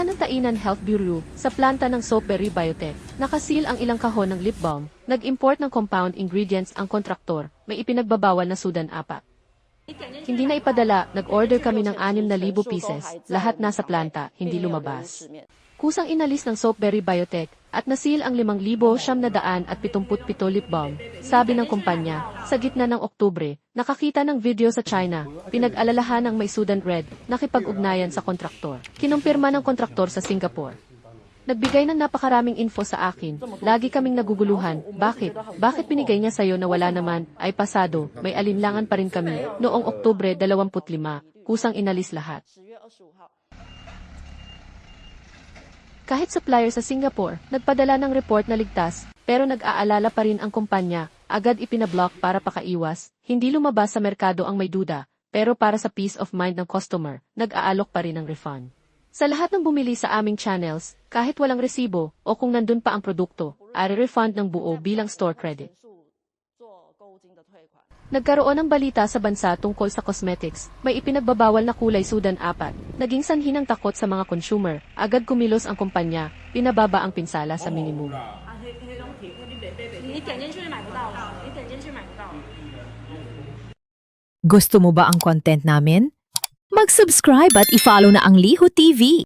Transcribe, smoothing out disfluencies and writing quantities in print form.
Ng Tainan Health Bureau, sa planta ng Soapberry Biotech, nakasil ang ilang kahon ng lip balm, nag-import ng compound ingredients ang kontraktor, may ipinagbabawal na Sudan 4. Hindi na ipadala, nag-order kami ng 6,000 pieces, lahat nasa planta, hindi lumabas. Kusang inalis ng Soapberry Biotech, at nasil ang 5,977 lip balm, sabi ng kumpanya, sa gitna ng Oktubre, nakakita ng video sa China, pinag-alalahan ng may Sudan Red, nakipag-ugnayan sa kontraktor. Kinumpirma ng kontraktor sa Singapore. Nagbigay ng napakaraming info sa akin, lagi kaming naguguluhan, bakit? Bakit binigay niya sa'yo na wala naman, ay pasado, may alinlangan pa rin kami, noong Oktubre 25, kusang inalis lahat. Kahit supplier sa Singapore, nagpadala ng report na ligtas, pero nag-aalala pa rin ang kumpanya, agad ipinablock para pakaiwas, hindi lumabas sa merkado ang may duda, pero para sa peace of mind ng customer, nag-aalok pa rin ng refund. Sa lahat ng bumili sa aming channels, kahit walang resibo, o kung nandun pa ang produkto, refund ng buo bilang store credit. Nagkaroon ng balita sa bansa tungkol sa cosmetics, may ipinagbabawal na kulay Sudan 4, naging sanhi ng takot sa mga consumer, agad kumilos ang kumpanya, pinababa ang pinsala sa minimum. Gusto mo ba ang content namin? Mag-subscribe at i-follow na ang Liho TV.